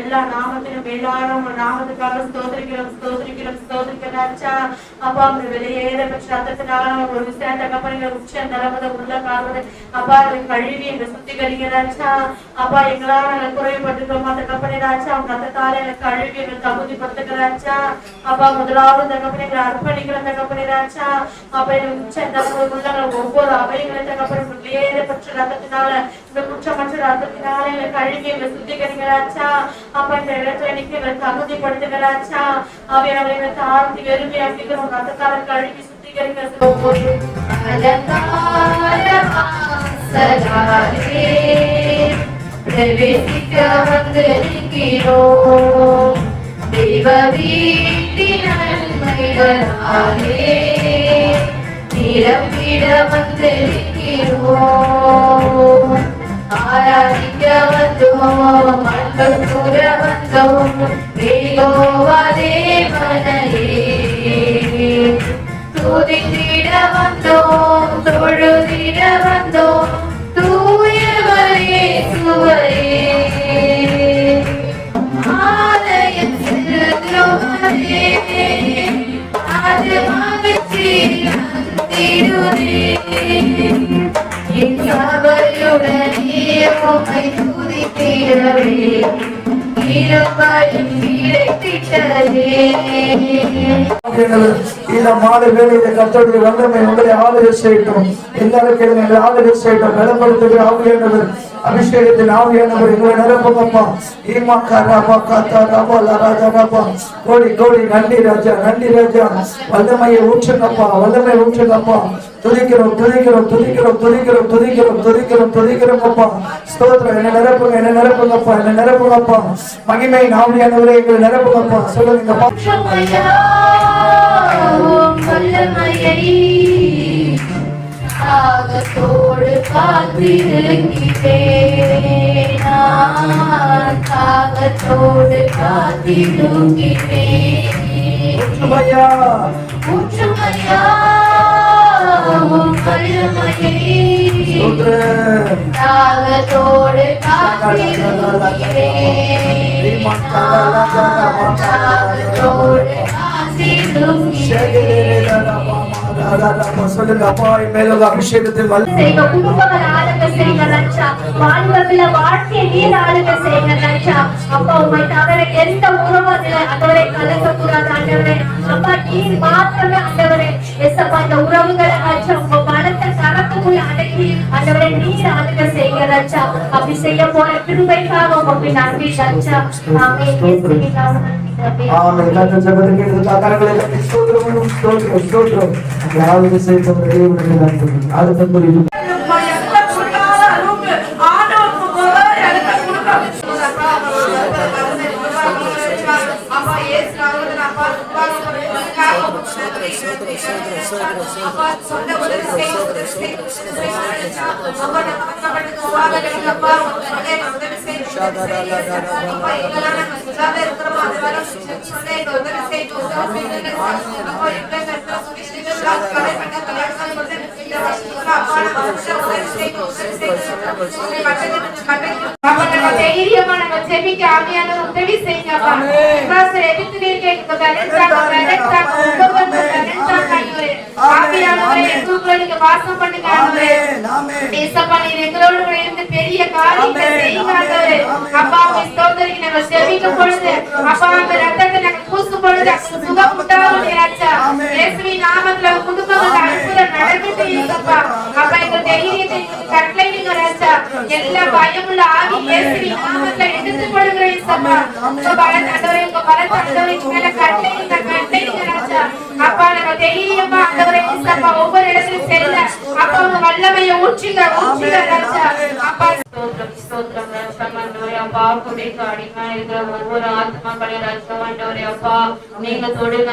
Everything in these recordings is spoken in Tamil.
எல்லா நாமத்திலும் மேலான உங்க நாமத்துக்காக ஸ்தோத்திரிக்கிறோம் ஸ்தோத்திரிக்கிறோம் ஸ்தோத்திரிக்கிறாச்சா. அப்பா அவங்க வெளியேற பெற்ற ரத்தத்தினால ஒரு விஷயம் தகப்பனை உச்சம் தரவதை உள்ள காரணம் அப்பா அதை கழுவி எங்க சுத்திகரிக்கிறாச்சா. அப்பா எங்களால் நாங்கள் குறைவுபட்டுக்கிறோமா தகப்பனாச்சா. அவங்க ரத்தத்தால எனக்கு கழுவி எங்களை தகுதிப்படுத்துகிறாச்சா. அப்பா முதலாவது தகப்பனை எங்களை அர்ப்பணிக்கிற தகப்பனாச்சா. அப்ப எங்களுக்கு உச்சம் தரவதை உள்ள ஒவ்வொரு அவைகளை தகப்பனை வெளியேற பெற்ற ரத்தத்தினால இந்த குற்றமற்ற ரத்தத்தினால எங்களை கழுவி எங்களை சுத்திகரிக்கிறாச்சா. அப்ப இந்த இடத்துல எனக்கு எங்களை தகுதிப்படுத்துகிறாச்சா. அவையாவை எங்களை தாழ்த்தி வெறுமையாக்கிக்கிறோம் ரத்தத்தால கழுவி சுத்திகரிக்கிறோம். பிரவேசிக்க வந்திருக்கிறோம் தெய்வ வீட்டின் நன்மைகளாலே நிரம்பிட வந்திருக்கிறோம். ஆராதிக்க வந்தோம் அன்பு கூற வந்தோம் வேகோவா தேவனையே துதித்திட வந்தோம் தொழுதிட வந்தோம் தூயவரே சுவரே ஆலயம் செல்லுவரே அது மகிழ்ச்சி தந்திடுதே என் சபையுடனே உம்மை துதித்திடவே இந்த மாலை வேலையில கர்த்தருடைய வல்லமை உங்களை ஆளுகை செய்யட்டும். எல்லாரும் கேளுங்க, ஆளுகை செய்யட்டும். பலப்படுத்துகிற ஆவியானவர், அபிஷேகத்தின் ஆவியானவர் எங்களை நிரப்புங்கப்பா. கோடி கோடி நன்றி ராஜா, நன்றி ராஜா. வல்லமையை ஊற்றுங்கப்பா, வல்லமை ஊற்றுங்கப்பா. துதிக்கிறோம் துதிக்கிறோம் துதிக்கிறோம் துதிக்கிறோம் துதிக்கிறோம் துதிக்கிறோம் துதிக்கிறோம்ப்பா. ஸ்தோத்திரம். என்ன நிரப்புங்க, என்ன நிரப்புங்கப்பா, என்ன நிரப்புங்கப்பா. மகிமை ஆவியானவரே எங்களை நிரப்புங்கப்பா. சொல்லுங்கப்பா. தாகத்தோடு காத்திருக்கிறேன், தாகத்தோடு காத்திருக்கிறேன். ஊற்றுமையா ஊற்றுமையா தாகத்தோடு காத்திருக்கிறேன், தாகத்தோடு சொல்லுங்க அப்பா. மேலும் அபிஷேகத்தில் குடும்பங்கள் ஆளுக செய்யுங்க ரட்சா. வாழ்வர்கள வாழ்க்கையை நீர் ஆளுக செய்யுங்க ரட்சா. அப்பா உண்மை தவிர எந்த உறவு ஆண்டவரை கலக்கக்கூடாது ஆண்டவரே. அப்பா நீர் மாத்திரமே ஆண்டவரே. எஸ்அப்பா இந்த உறவுகளை ரட்சா உங்க பலத்தை கரத்துக்குள்ள அடக்கி ஆண்டவரை நீர் ஆளுக செய்யுங்க ரட்சா. அப்படி செய்ய போற கிருபைக்காக உங்களுக்கு நன்றி ரட்சா. ஆமென். ஆமென். கர்த்தர் ஜெபத்தை கேட்டு கரங்களை தட்டி ஸ்தோத்திரம் ஸ்தோத்திரம் ஸ்தோத்திரம். யாவது செய்த தேவனுக்கு நன்றி. அடுத்த புரியும் தைரியமான ஜெபிக்க ஆவியானவர் உதவி செய்யுங்க. வாசம் பண்ணுங்க. எங்களோடு இருந்து பெரிய காரியங்களை செய்யுங்க. அப்பா ஸ்தோத்திரிக்கு நாங்க ஜெபிக்கும் பொழுது அப்பா அந்த ரத்தத்தை நாங்க பூசும் பொழுது சுகம் உண்டாகும். இயேசுவின் நாமத்துல குடும்பங்கள் அற்புதம் நடந்துட்டு இருக்கப்பா. அப்பா எங்க தைரியத்தை கட்டளை நீங்க ராஜா. எல்லா பயமுள்ள ஆவி இயேசுவின் நாமத்துல எடுத்துப்படுகிற இயேசுப்பா. உங்க பலத்தண்டவரே, உங்க பலத்தண்டவரே மேல கட்டளை நீங்க ராஜா. அப்பா நாங்க தைரியமா ஆண்டவரே இயேசுப்பா ஒவ்வொரு இடத்திலும் செல்ல அப்பா உங்க வல்லமையை ஊற்றுங்க ஊற்றுங்க ராஜா. அப்பா ஸ்தோத்திரம் ஸ்தோத்திரம் ராஜா. ஆண்டவரே அப்பா குடிக்கு அடிமை இருக்கிற ஒவ்வொரு ஆத்மாக்களை ராஜா ஆண்டவரே அப்பா நீங்க தொடுங்க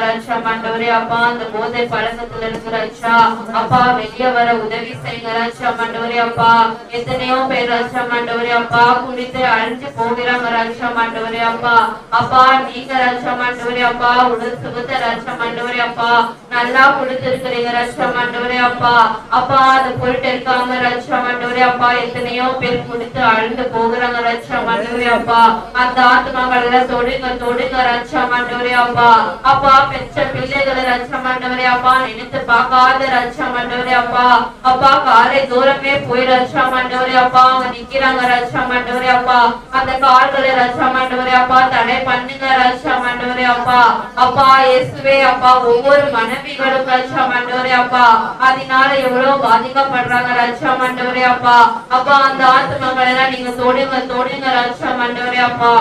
ராஜா ஆண்டவரே அப்பா அந்த போதை பழக்கத்துல இருக்கிற ராஜா அப்பா வெளியே வர உதவி செய்யுங்க ராஜா ஆண்டவரே அப்பா. எத்தனையோ பேர் ராஜா ஆண்டவரே அப்பா குடித்து அழிஞ்சு போகிறாங்க ராஜா ஆண்டவரே அப்பா. அப்பா நீங்க ராஜா ஆண்டவரே அப்பா உடல் சுகத்தை ராஜா ஆண்டவரே அப்பா நல்லா கொடுத்திருக்கிறீங்க ராஜா ஆண்டவரே அப்பா. அப்பா அந்த பொருட்டு இருக்காம ராஜா ஆண்டவரே அப்பா எத்தனையோ பேர் குடித்து அழிந்து போகிற போறாங்க ரட்சா ஆண்டவரே அப்பா அந்த ஆத்மாக்களை தொடுங்க ரட்சா ஆண்டவரே அப்பா அப்பா பெற்ற பிள்ளைகளை ரட்சா ஆண்டவரே அப்பா நினைத்து பார்க்காத ரட்சா ஆண்டவரே அப்பா அப்பா காலை தூரமே போய் ரட்சா ஆண்டவரே அப்பா அவங்க நிக்கிறாங்க ரட்சா ஆண்டவரே அப்பா அந்த கால்களை ரட்சா ஆண்டவரே அப்பா தடை பண்ணுங்க ரட்சா ஆண்டவரே அப்பா அப்பா இயேசுவே அப்பா ஒவ்வொரு மனைவிகளும் ரட்சா ஆண்டவரே அப்பா அதனால எவ்வளவு பாதிக்கப்படுறாங்க ரட்சா ஆண்டவரே அப்பா அப்பா அந்த ஆத்மாக்களை எல்லாம் நீங்க தொடுங்க ரட்சா ஆண்டவரே அப்பா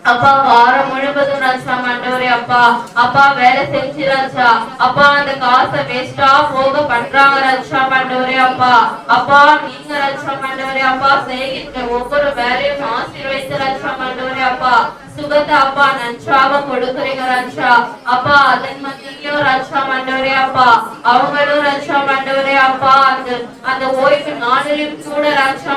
அப்பா வாரம் முழுவதும் ரட்சா ஆண்டவரே அப்பா அப்பா வேலை செஞ்சு ரட்சா அப்பா அந்த காசை வேஸ்டா போக பண்றாங்க ரட்சா ஆண்டவரே அப்பா அப்பா நீங்க ரட்சா ஆண்டவரே அப்பா செய்கின்ற ஒவ்வொரு வேலையும் ஆசீர்வதித்து ரட்சா ஆண்டவரே அப்பா சுகத்தை அப்பா நன்றாக கொடுக்குறீங்க ரட்சா அப்பா அதன் மத்தியிலும் ரட்சா ஆண்டவரே அப்பா அவங்களும் ரட்சா ஆண்டவரே அப்பா அந்த ஓய்வு நாளிலும் கூட ரட்சா